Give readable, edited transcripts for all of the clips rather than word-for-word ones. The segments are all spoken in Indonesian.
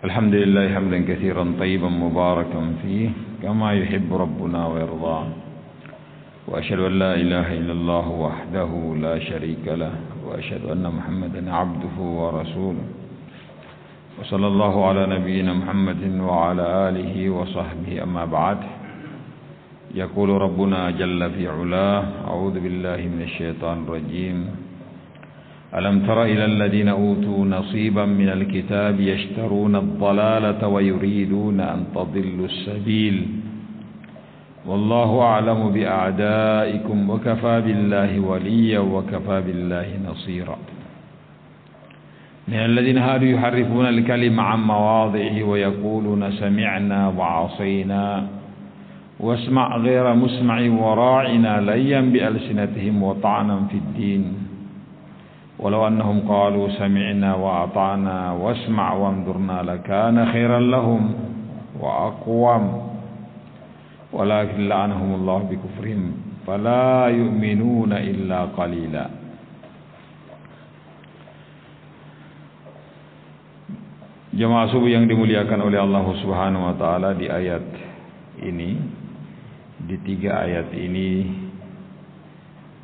الحمد لله حمدا كثيرا طيبا مباركا فيه كما يحب ربنا ويرضى وأشهد أن لا إله إلا الله وحده لا شريك له وأشهد أن محمدا عبده ورسوله وصلى الله على نبينا محمد وعلى آله وصحبه أما بعد يقول ربنا جل في علاه أعوذ بالله من الشيطان الرجيم ألم تر إلى الذين أوتوا نصيبا من الكتاب يشترون الضلالة ويريدون أن تضلوا السبيل والله أعلم بأعدائكم وكفى بالله وليا وكفى بالله نصيرا من الذين هادوا يحرفون الكلم عن مواضعه ويقولون سمعنا وعصينا واسمع غير مسمع وراعنا ليا بألسنتهم وطعنا في الدين ولو أنهم قالوا سمعنا وأطعنا واسمع وانظرنا لكان خيرا لهم وأقوم ولكن لعنهم الله بكفرهم فلا يؤمنون إلا قليلا. Jemaah subuh yang dimuliakan oleh Allah Subhanahu wa taala, di ayat ini, di 3 ayat ini,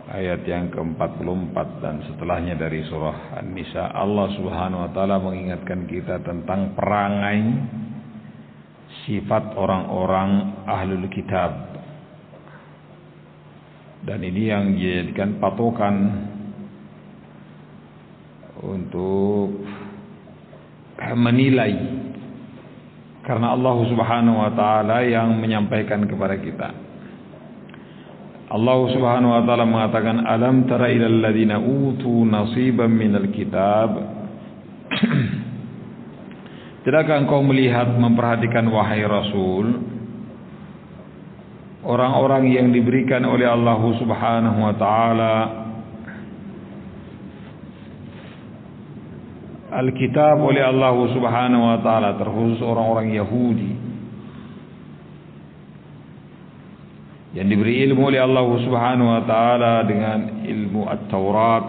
ayat yang ke-44 dan setelahnya dari surah An-Nisa, Allah Subhanahu wa taala mengingatkan kita tentang perangai sifat orang-orang ahlul kitab. Dan ini yang dijadikan patokan untuk menilai, karena Allah Subhanahu wa taala yang menyampaikan kepada kita. Allah Subhanahu wa taala mengatakan, alam tara ilal ladzina utu nasiban minal kitab. Tidakkah engkau melihat, memperhatikan wahai Rasul, orang-orang yang diberikan oleh Allah Subhanahu wa taala Alkitab oleh Allah Subhanahu wa taala, terkhusus orang-orang Yahudi yang diberi ilmu oleh Allah Subhanahu wa taala dengan ilmu At-Taurat.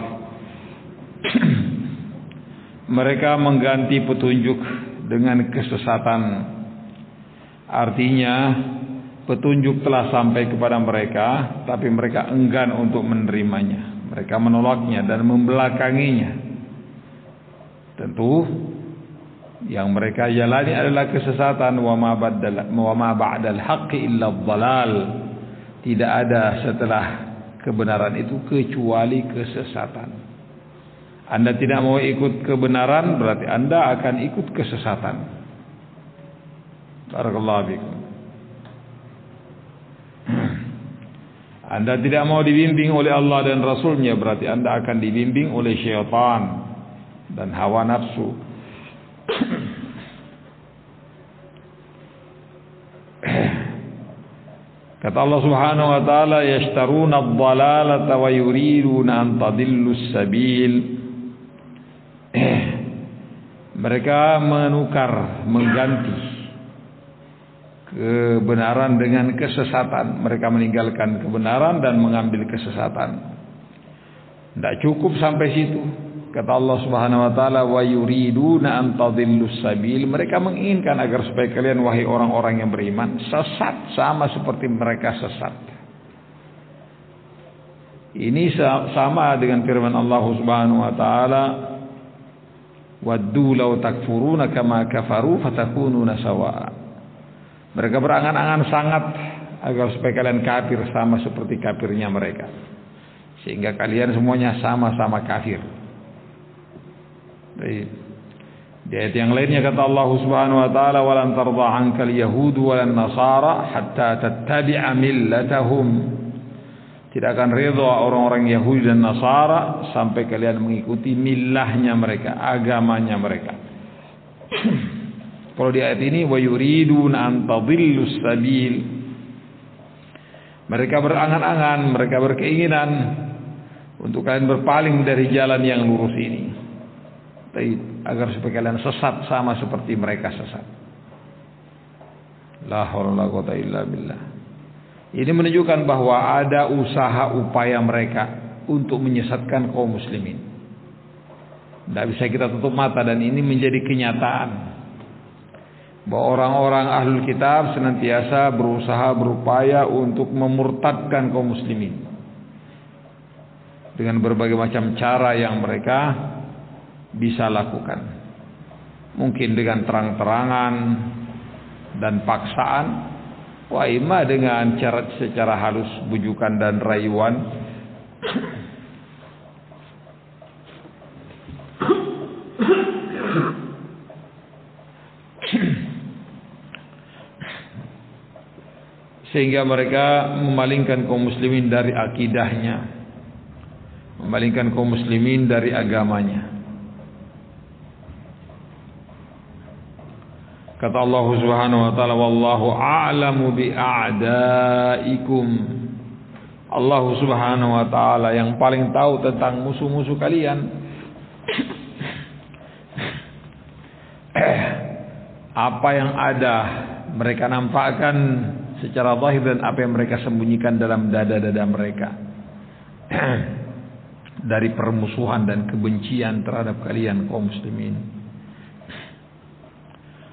Mereka mengganti petunjuk dengan kesesatan. Artinya petunjuk telah sampai kepada mereka, tapi mereka enggan untuk menerimanya. Mereka menolaknya dan membelakanginya. Tentu yang mereka jalani adalah kesesatan. Wa ma ba'dal haqqi illa dhalal. Tidak ada setelah kebenaran itu kecuali kesesatan. Anda tidak mau ikut kebenaran, berarti Anda akan ikut kesesatan. Barakallahu fikum. Anda tidak mau dibimbing oleh Allah dan Rasulnya, berarti Anda akan dibimbing oleh syaitan dan hawa nafsu. Kata Allah Subhanahu wa taala, yashtaruna ad-dhalalata wa yuriduna an tadillu as-sabil. Mereka menukar, mengganti kebenaran dengan kesesatan. Mereka meninggalkan kebenaran dan mengambil kesesatan. Tidak cukup sampai situ. Kata Allah Subhanahu wa taala, wa yuriduna an tadillus sabil. Mereka menginginkan agar supaya kalian, wahai orang-orang yang beriman, sesat sama seperti mereka sesat. Ini sama dengan firman Allah Subhanahu wa taala, waddu law takfuruna kama kafaru fatakununa sawa'a. Mereka berangan-angan sangat agar supaya kalian kafir sama seperti kafirnya mereka, sehingga kalian semuanya sama-sama kafir. Di ayat yang lainnya kata Allah Subhanahu wa taala, walan tarda 'ankal yahud walan nasara hatta tattabi'a millatahum. Tidak akan redha orang-orang Yahudi dan Nasara sampai kalian mengikuti millahnya mereka, agamanya mereka. Kalau di ayat ini, wa yuriduna an tadillus sabil. Mereka berangan-angan, mereka berkeinginan untuk kalian berpaling dari jalan yang lurus ini, agar supaya kalian sesat sama seperti mereka sesat. La haula wala quwwata illa billah. Ini menunjukkan bahwa ada usaha upaya mereka untuk menyesatkan kaum muslimin. Tidak bisa kita tutup mata, dan ini menjadi kenyataan. bahwa orang-orang ahlul kitab senantiasa berusaha berupaya untuk memurtadkan kaum muslimin dengan berbagai macam cara yang mereka bisa lakukan. Mungkin dengan terang-terangan dan paksaan, wa imma dengan cara secara halus, bujukan dan rayuan. Sehingga mereka memalingkan kaum muslimin dari akidahnya, memalingkan kaum muslimin dari agamanya. Kata Allah Subhanahu wa taala, wallahu a'lamu bi a'daikum. Allah Subhanahu wa taala yang paling tahu tentang musuh-musuh kalian. Apa yang ada mereka nampakkan secara zahir dan apa yang mereka sembunyikan dalam dada-dada mereka dari permusuhan dan kebencian terhadap kalian kaum muslimin.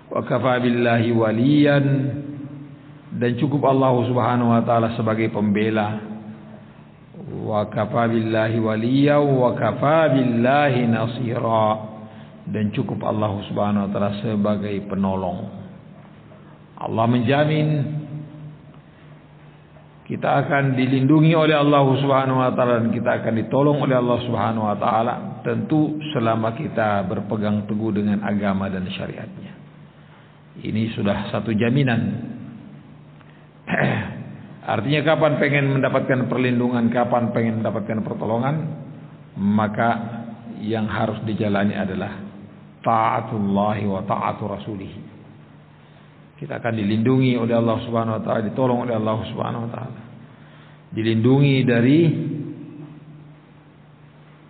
Wa kafa billahi waliyan, dan cukup Allah Subhanahu wa taala sebagai pembela. Wa kafa billahi waliya wa kafa billahi nasira, dan cukup Allah Subhanahu wa taala sebagai penolong. Allah menjamin kita akan dilindungi oleh Allah Subhanahu wa taala dan kita akan ditolong oleh Allah Subhanahu wa taala, tentu selama kita berpegang teguh dengan agama dan syariatnya. Ini sudah satu jaminan. Artinya kapan pengen mendapatkan perlindungan, kapan pengen mendapatkan pertolongan, maka yang harus dijalani adalah ta'atullahi wa ta'atu rasulih. Kita akan dilindungi oleh Allah Subhanahu wa taala, ditolong oleh Allah Subhanahu wa taala. Dilindungi dari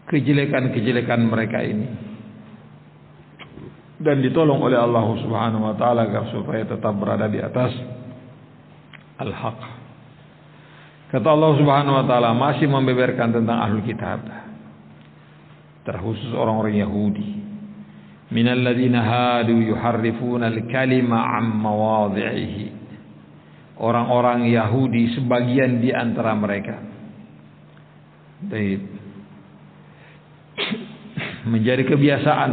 kejelekan-kejelekan mereka ini, dan ditolong oleh Allah Subhanahu wa taala agar supaya tetap berada di atas al-haq. Kata Allah Subhanahu wa taala masih membeberkan tentang ahlul kitab, terkhusus orang-orang Yahudi. Minal ladzina hadu yuharrifuna al-kalima 'an mawadhi'ihi. Orang-orang Yahudi sebagian di antara mereka menjadi kebiasaan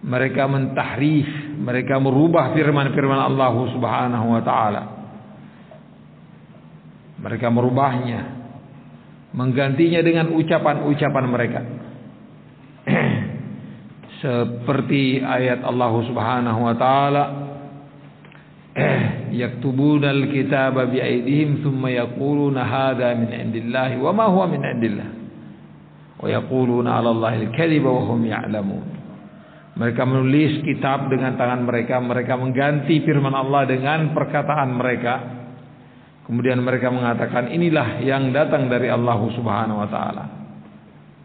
mereka mentahrif, mereka merubah firman-firman Allah Subhanahu wa taala. Mereka merubahnya, menggantinya dengan ucapan-ucapan mereka. Seperti ayat Allah Subhanahu wa taala, yaktubuna al-kitaba bi aydihim thumma yaquluna hadha min indillahi wa ma huwa min indillah wa yaquluna 'ala Allahi al-kadhiba wa hum ya'lamun. Mereka menulis kitab dengan tangan mereka, mereka mengganti firman Allah dengan perkataan mereka. Kemudian mereka mengatakan inilah yang datang dari Allah Subhanahu wa taala.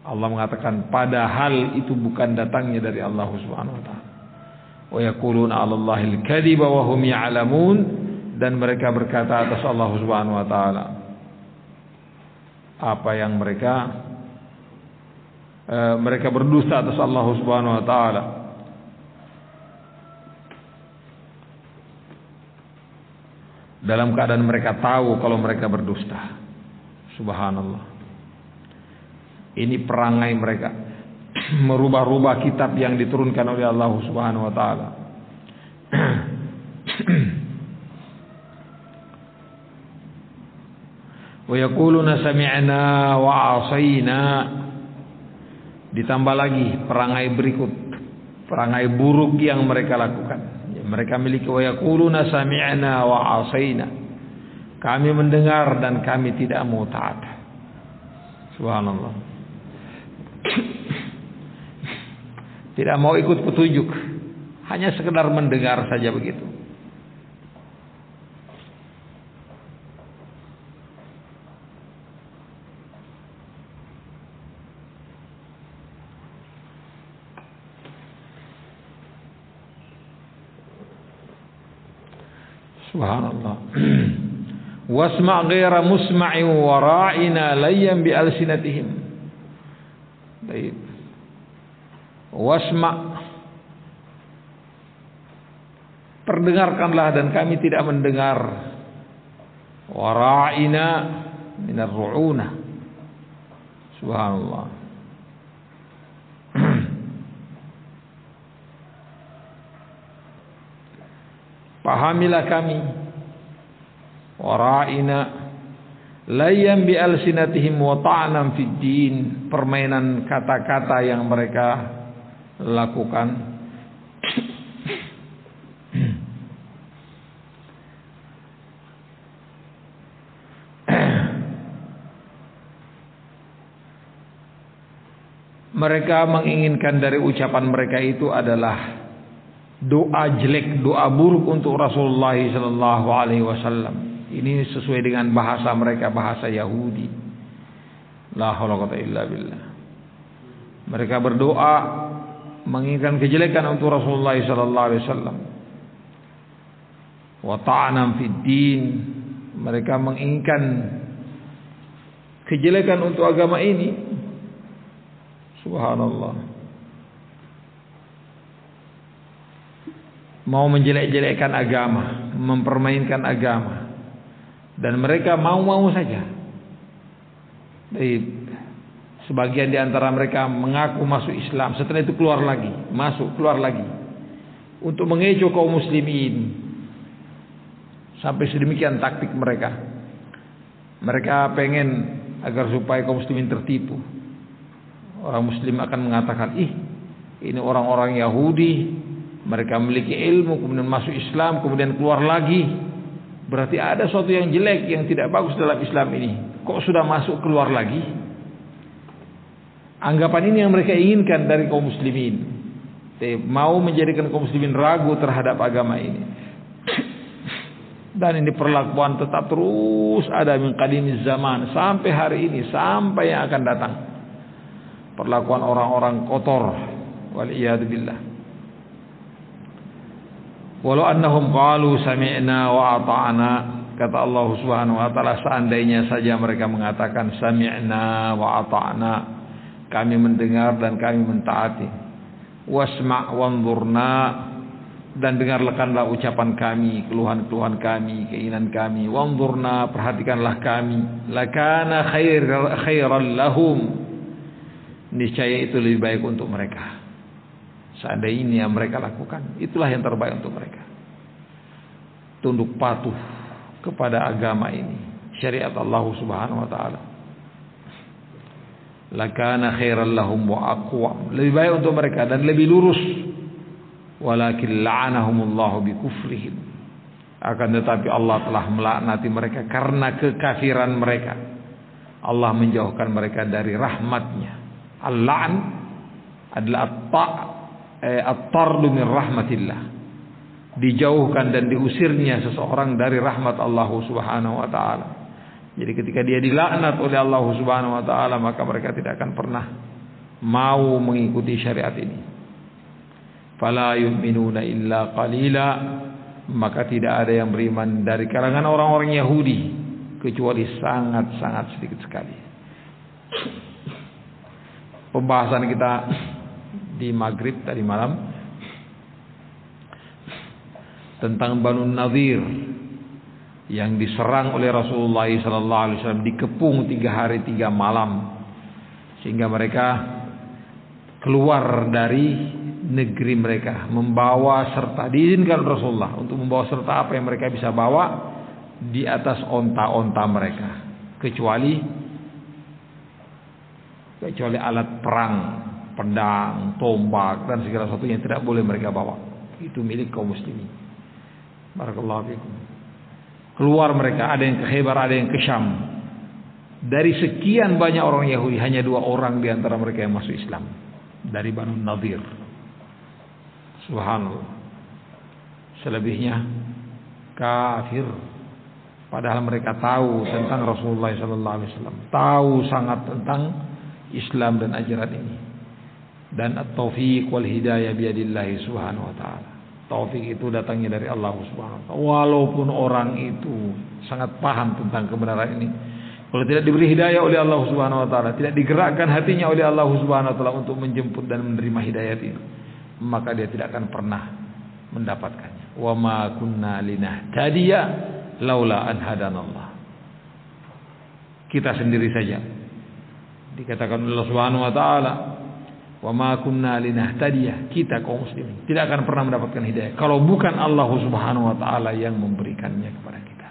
Allah mengatakan padahal itu bukan datangnya dari Allah Subhanahu wa taala. Wa yaquluna 'ala Allahi al-kadhiba wa hum ya'lamun, dan mereka berkata atas Allah Subhanahu wa taala apa yang mereka berdusta atas Allah Subhanahu wa taala. Dalam keadaan mereka tahu kalau mereka berdusta. Subhanallah. Ini perangai mereka, merubah-rubah kitab yang diturunkan oleh Allah Subhanahu wa taala. Wa yaquluna sami'na wa 'asayna. Ditambah lagi perangai berikut, perangai buruk yang mereka lakukan. Mereka miliki wa yaquluna sami'na wa 'asayna. Kami mendengar dan kami tidak mau taat. Subhanallah. Tidak mau ikut petunjuk, hanya sekedar mendengar saja begitu. Subhanallah. Wasma' ghaira musma'in wa ra'ina layyan bi alsinatihim. Baik. Wasma', perdengarkanlah dan kami tidak mendengar. Wara'ina minar ru'una. Subhanallah. Pahamilah kami. Wara'ina layyan bi alsinatihim wa ta'nam fid din. Permainan kata-kata yang mereka lakukan. Mereka menginginkan dari ucapan mereka itu adalah doa jelek, doa buruk untuk Rasulullah sallallahu alaihi wasallam. Ini sesuai dengan bahasa mereka, bahasa Yahudi. La haula wala quwwata illa billah. Mereka berdoa menginginkan kejelekan untuk Rasulullah sallallahu alaihi wasallam. Wa ta'nam fid din. Mereka menginginkan kejelekan untuk agama ini. Subhanallah. Mau menjelek-jelekkan agama, mempermainkan agama. Dan mereka mau-mau saja. Sebagian di antara mereka mengaku masuk Islam, setelah itu keluar lagi, masuk, keluar lagi. Untuk mengecoh kaum muslimin. Sampai sedemikian taktik mereka. Mereka pengen agar supaya kaum muslimin tertipu. Orang muslim akan mengatakan, ini orang-orang Yahudi, mereka memiliki ilmu, kemudian masuk Islam, kemudian keluar lagi. Berarti ada sesuatu yang jelek, yang tidak bagus dalam Islam ini. Kok sudah masuk, keluar lagi? Anggapan ini yang mereka inginkan dari kaum muslimin. Mau menjadikan kaum muslimin ragu terhadap agama ini. Dan ini perlakuan tetap terus ada min qadimiz zaman, sampai hari ini, sampai yang akan datang. Perlakuan orang-orang kotor, wal iyad billah. Walau annahum qalu sami'na wa ata'na, kata Allah Subhanahu wa taala, seandainya saja mereka mengatakan sami'na wa ata'na, kami mendengar dan kami mentaati. Wasma' wanzurna, dan dengarkanlah ucapan kami, keluhan-keluhan kami, keinginan kami. Wanzurna, perhatikanlah kami. Lakana khairan lahum, niscaya itu lebih baik untuk mereka. Seandainya ini yang mereka lakukan, itulah yang terbaik untuk mereka. Tunduk patuh kepada agama ini, syariat Allah Subhanahu wa taala. Lakana khairan lahum wa aqwam, lebih baik untuk mereka dan lebih lurus. Walakin la'anahumullahu bikufrihim, akan tetapi Allah telah melaknati mereka karena kekafiran mereka. Allah menjauhkan mereka dari rahmatnya. Al-la'n adalah at-tardu min rahmatillah, dijauhkan dan diusirnya seseorang dari rahmat Allah Subhanahu wa taala. Jadi ketika dia dilaknat oleh Allah Subhanahu wa taala, maka mereka tidak akan pernah mau mengikuti syariat ini. Fala yu'minuna illa qalila, maka tidak ada yang beriman dari kalangan orang-orang Yahudi kecuali sangat-sangat sedikit sekali. Pembahasan kita di Maghrib tadi malam tentang Banu Nadir yang diserang oleh Rasulullah SAW, dikepung 3 hari 3 malam sehingga mereka keluar dari negeri mereka, membawa serta, diizinkan Rasulullah untuk membawa serta apa yang mereka bisa bawa di atas onta-onta mereka, kecuali alat perang, pedang, tombak dan segala sesuatu yang tidak boleh mereka bawa. Itu milik kaum muslimin. Barakallahu fikum. Keluar mereka, ada yang ke Khaybar, ada yang ke Syam. Dari sekian banyak orang Yahudi, hanya 2 orang di antara mereka yang masuk Islam, dari Banu Nadir. Subhanallah. Selebihnya kafir. Padahal mereka tahu tentang Rasulullah SAW, tahu sangat tentang Islam dan ajaran ini. Dan at-taufiq wal hidayah biadillahi subhanahu wa ta'ala. Taufik itu datangnya dari Allah Subhanahu wa taala. Walaupun orang itu sangat paham tentang kebenaran ini, kalau tidak diberi hidayah oleh Allah Subhanahu wa taala, tidak digerakkan hatinya oleh Allah Subhanahu wa taala untuk menjemput dan menerima hidayah itu, maka dia tidak akan pernah mendapatkannya. wa ma kunna linahtadiya laula an hadanallah. Kita sendiri saja. Dikatakan oleh Allah Subhanahu wa taala, wa ma kunna linahtadiya, kita kaum muslimin tidak akan pernah mendapatkan hidayah kalau bukan Allah Subhanahu wa taala yang memberikannya kepada kita.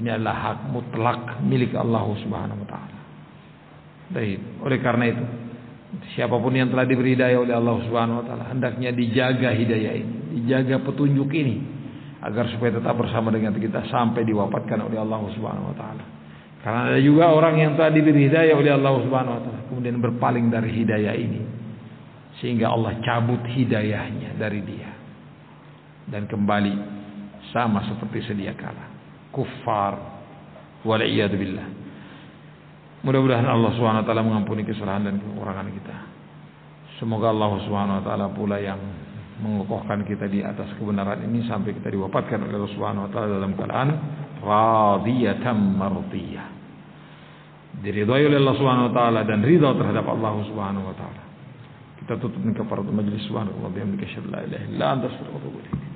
Ini adalah hak mutlak milik Allah Subhanahu wa taala. Baik, oleh karena itu siapapun yang telah diberi hidayah oleh Allah Subhanahu wa taala hendaknya dijaga hidayah ini, dijaga petunjuk ini agar supaya tetap bersama dengan kita sampai diwafatkan oleh Allah Subhanahu wa taala. Karena ada juga orang yang telah diberi hidayah oleh Allah Subhanahu wa taala kemudian berpaling dari hidayah ini sehingga Allah cabut hidayahnya dari dia dan kembali sama seperti sedia kala, kuffar wal iyad billah. Mudah-mudahan Allah Subhanahu wa taala mengampuni kesalahan dan kekurangan kita. Semoga Allah Subhanahu wa taala pula yang mengokohkan kita di atas kebenaran ini sampai kita diwafatkan oleh Allah Subhanahu wa taala dalam keadaan radiyatan mardiyah. Diridhai oleh Allah Subhanahu wa taala dan ridha terhadap Allah Subhanahu wa taala. Kita tutup dengan kafaratul majlis. Subhanallah wa bihamdihi asyhadu an la ilaha illa anta astaghfiruka wa atubu ilaik.